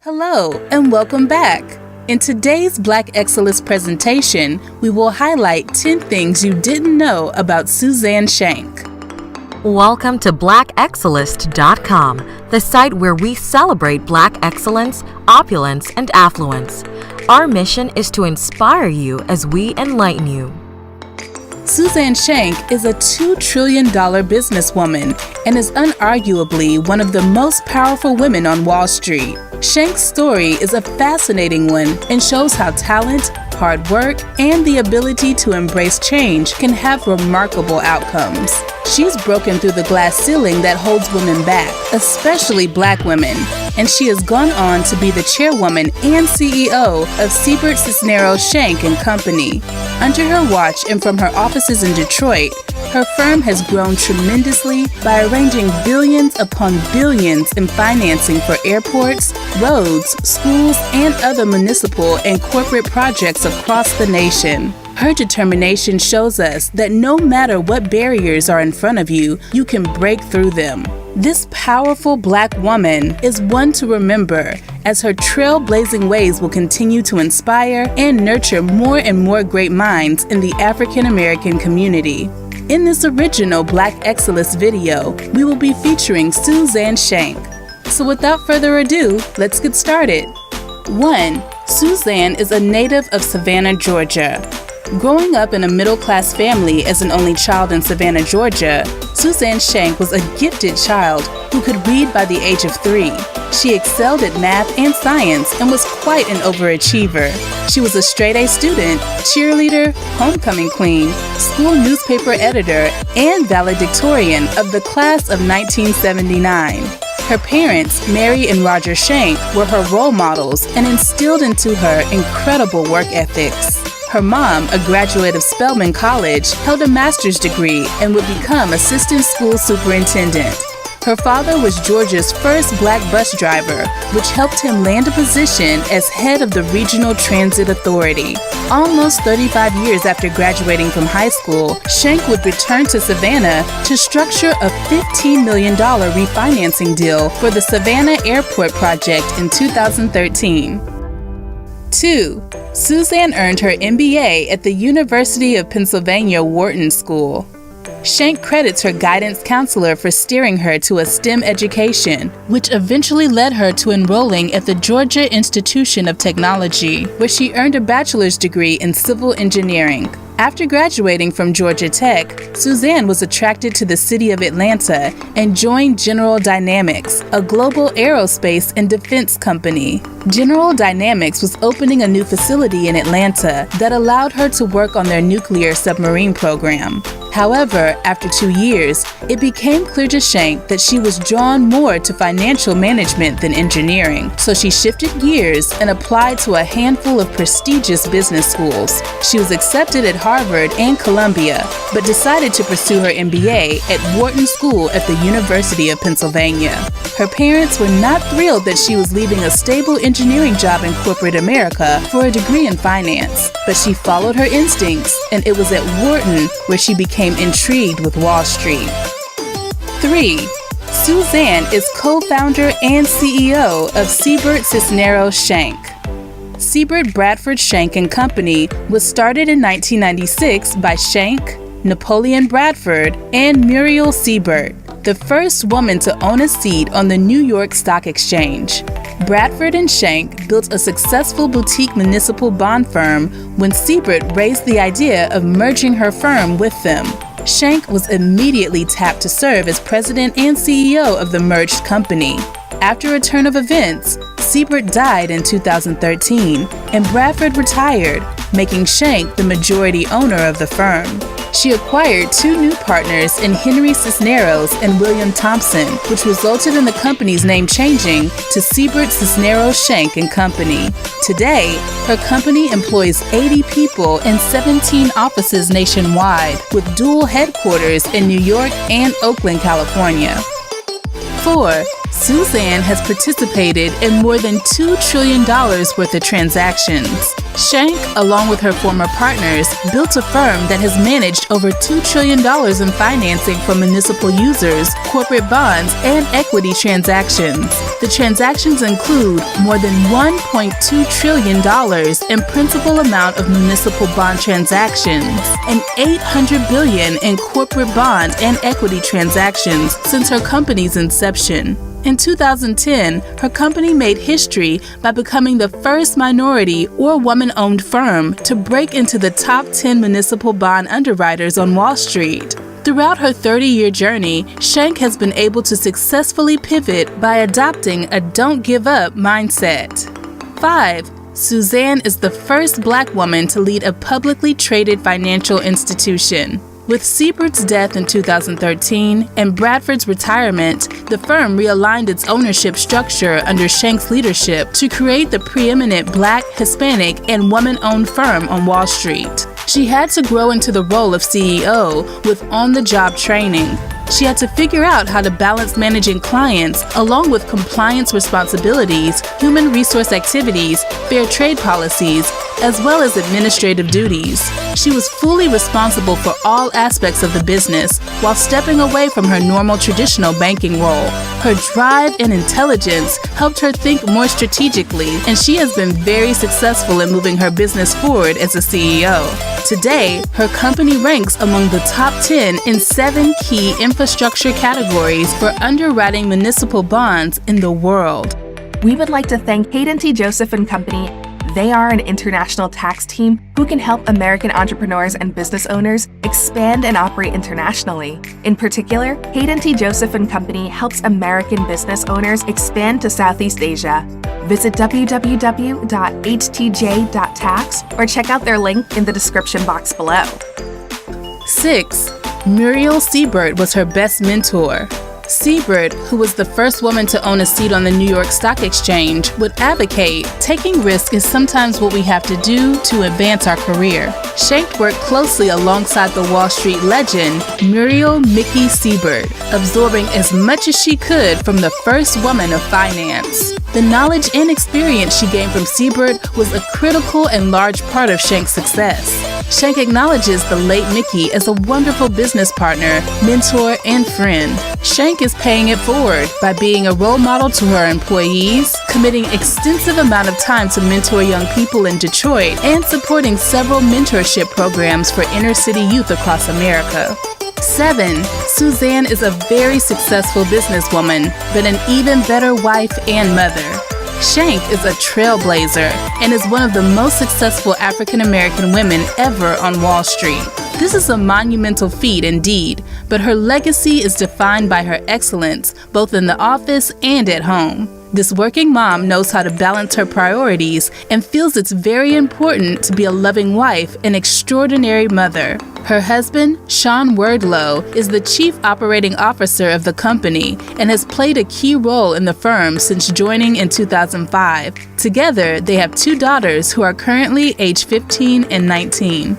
Hello and welcome back. In today's Black Excellence presentation, we will highlight 10 things you didn't know about Suzanne Shank. Welcome to blackexcellist.com, the site where we celebrate Black excellence, opulence, and affluence. Our mission is to inspire you as we enlighten you. Suzanne Shank is a $2 trillion businesswoman and is unarguably one of the most powerful women on Wall Street. Shank's story is a fascinating one and shows how talent, hard work, and the ability to embrace change can have remarkable outcomes. She's broken through the glass ceiling that holds women back, especially Black women, and she has gone on to be the chairwoman and CEO of Siebert Cisneros Shank & Company. Under her watch and from her offices in Detroit, her firm has grown tremendously by arranging billions upon billions in financing for airports, roads, schools, and other municipal and corporate projects across the nation. Her determination shows us that no matter what barriers are in front of you, you can break through them. This powerful Black woman is one to remember, as her trailblazing ways will continue to inspire and nurture more and more great minds in the African American community. In this original Black Excellence video, we will be featuring Suzanne Shank. So without further ado, let's get started. 1. Suzanne is a native of Savannah, Georgia. Growing up in a middle-class family as an only child in Savannah, Georgia, Suzanne Shank was a gifted child who could read by the age of 3. She excelled at math and science and was quite an overachiever. She was a straight-A student, cheerleader, homecoming queen, school newspaper editor, and valedictorian of the class of 1979. Her parents, Mary and Roger Shank, were her role models and instilled into her incredible work ethics. Her mom, a graduate of Spelman College, held a master's degree and would become assistant school superintendent. Her father was Georgia's first Black bus driver, which helped him land a position as head of the Regional Transit Authority. Almost 35 years after graduating from high school, Shank would return to Savannah to structure a $15 million refinancing deal for the Savannah Airport project in 2013. 2. Suzanne earned her MBA at the University of Pennsylvania Wharton School. Shank credits her guidance counselor for steering her to a STEM education, which eventually led her to enrolling at the Georgia Institution of Technology, where she earned a bachelor's degree in civil engineering. After graduating from Georgia Tech, Suzanne was attracted to the city of Atlanta and joined General Dynamics, a global aerospace and defense company. General Dynamics was opening a new facility in Atlanta that allowed her to work on their nuclear submarine program. However, after 2 years, it became clear to Shank that she was drawn more to financial management than engineering, so she shifted gears and applied to a handful of prestigious business schools. She was accepted at Harvard and Columbia, but decided to pursue her MBA at Wharton School at the University of Pennsylvania. Her parents were not thrilled that she was leaving a stable engineering job in corporate America for a degree in finance, but she followed her instincts, and it was at Wharton where she became intrigued with Wall Street. 3. Suzanne is co-founder and CEO of Siebert Cisneros Shank. Siebert Bradford Shank & Company was started in 1996 by Shank, Napoleon Bradford, and Muriel Siebert, the first woman to own a seat on the New York Stock Exchange. Bradford and Shank built a successful boutique municipal bond firm when Siebert raised the idea of merging her firm with them. Shank was immediately tapped to serve as president and CEO of the merged company. After a turn of events, Siebert died in 2013, and Bradford retired, making Shank the majority owner of the firm. She acquired 2 new partners in Henry Cisneros and William Thompson, which resulted in the company's name changing to Siebert Cisneros Shank & Company. Today, her company employs 80 people in 17 offices nationwide, with dual headquarters in New York and Oakland, California. 4. Suzanne has participated in more than $2 trillion worth of transactions. Shank, along with her former partners, built a firm that has managed over $2 trillion in financing for municipal users, corporate bonds, and equity transactions. The transactions include more than $1.2 trillion in principal amount of municipal bond transactions and $800 billion in corporate bond and equity transactions since her company's inception. In 2010, her company made history by becoming the first minority or woman-owned firm to break into the top 10 municipal bond underwriters on Wall Street. Throughout her 30-year journey, Schenck has been able to successfully pivot by adopting a don't give up mindset. 5. Suzanne is the first Black woman to lead a publicly traded financial institution. With Siebert's death in 2013 and Bradford's retirement, the firm realigned its ownership structure under Schenck's leadership to create the preeminent Black, Hispanic, and woman-owned firm on Wall Street. She had to grow into the role of CEO with on-the-job training. She had to figure out how to balance managing clients along with compliance responsibilities, human resource activities, fair trade policies, as well as administrative duties. She was fully responsible for all aspects of the business while stepping away from her normal traditional banking role. Her drive and intelligence helped her think more strategically, and she has been very successful in moving her business forward as a CEO. Today, her company ranks among the top 10 in 7 key infrastructure categories for underwriting municipal bonds in the world. We would like to thank Hayden T. Joseph & Company. They are an international tax team who can help American entrepreneurs and business owners expand and operate internationally. In particular, Hayden T. Joseph & Company helps American business owners expand to Southeast Asia. Visit www.htj.tax or check out their link in the description box below. 6. Muriel Siebert was her best mentor. Siebert, who was the first woman to own a seat on the New York Stock Exchange, would advocate taking risk is sometimes what we have to do to advance our career. Schenck worked closely alongside the Wall Street legend, Muriel "Mickey" Siebert, absorbing as much as she could from the first woman of finance. The knowledge and experience she gained from Siebert was a critical and large part of Schenck's success. Schenck acknowledges the late Mickey as a wonderful business partner, mentor, and friend. Schenck is paying it forward by being a role model to her employees, committing extensive amount of time to mentor young people in Detroit, and supporting several mentorship programs for inner-city youth across America. 7. Suzanne is a very successful businesswoman, but an even better wife and mother. Schenck is a trailblazer and is one of the most successful African American women ever on Wall Street. This is a monumental feat indeed, but her legacy is defined by her excellence both in the office and at home. This working mom knows how to balance her priorities and feels it's very important to be a loving wife and extraordinary mother. Her husband, Sean Wardlow, is the chief operating officer of the company and has played a key role in the firm since joining in 2005. Together, they have 2 daughters who are currently age 15 and 19.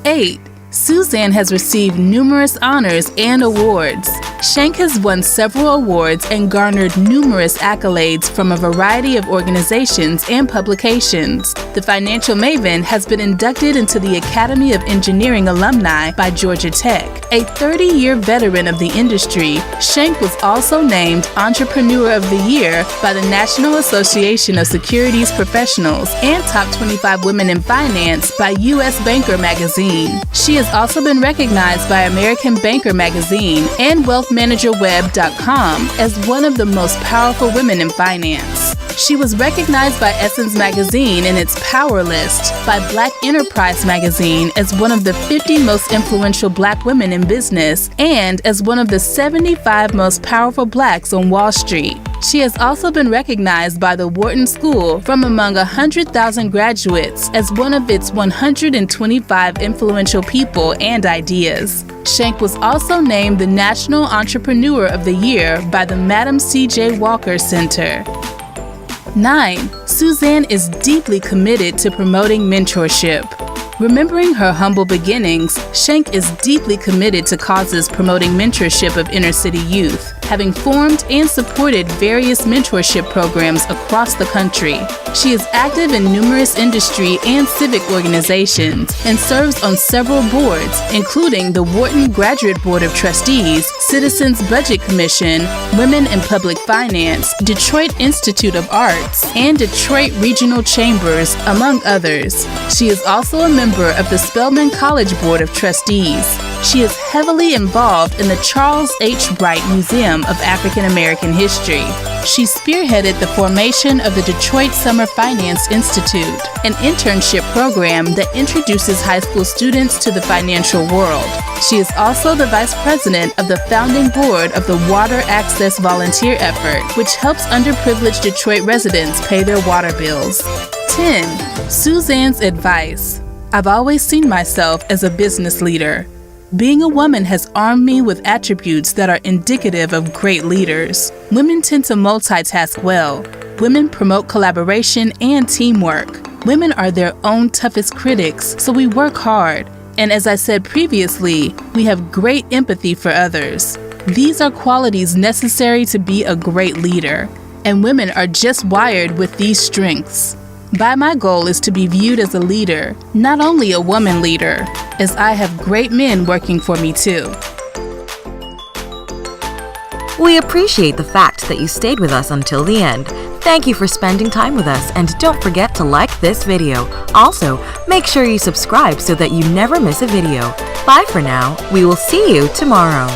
8. Suzanne has received numerous honors and awards. Schenck has won several awards and garnered numerous accolades from a variety of organizations and publications. The financial maven has been inducted into the Academy of Engineering alumni by Georgia Tech. A 30-year veteran of the industry, Schenck was also named Entrepreneur of the Year by the National Association of Securities Professionals and Top 25 Women in Finance by U.S. Banker magazine. She has also been recognized by American Banker magazine and WealthManagerWeb.com as one of the most powerful women in finance. She was recognized by Essence magazine in its Power List, by Black Enterprise magazine as one of the 50 most influential Black women in business, and as one of the 75 most powerful Blacks on Wall Street. She has also been recognized by the Wharton School from among 100,000 graduates as one of its 125 influential people and ideas. Schenck was also named the National Entrepreneur of the Year by the Madam C.J. Walker Center. 9. Suzanne is deeply committed to promoting mentorship. Remembering her humble beginnings, Schenck is deeply committed to causes promoting mentorship of inner-city youth. having formed and supported various mentorship programs across the country. She is active in numerous industry and civic organizations and serves on several boards, including the Wharton Graduate Board of Trustees, Citizens Budget Commission, Women in Public Finance, Detroit Institute of Arts, and Detroit Regional Chambers, among others. She is also a member of the Spelman College Board of Trustees. She is heavily involved in the Charles H. Wright Museum of African American History. She spearheaded the formation of the Detroit Summer Finance Institute, an internship program that introduces high school students to the financial world. She is also the vice president of the founding board of the Water Access Volunteer Effort, which helps underprivileged Detroit residents pay their water bills. 10. Suzanne's advice. I've always seen myself as a business leader. Being a woman has armed me with attributes that are indicative of great leaders. Women tend to multitask well. Women promote collaboration and teamwork. Women are their own toughest critics, so we work hard. And as I said previously, we have great empathy for others. These are qualities necessary to be a great leader, and women are just wired with these strengths. My goal is to be viewed as a leader, not only a woman leader, as I have great men working for me too. We appreciate the fact that you stayed with us until the end. Thank you for spending time with us, and don't forget to like this video. Also, make sure you subscribe so that you never miss a video. Bye for now. We will see you tomorrow.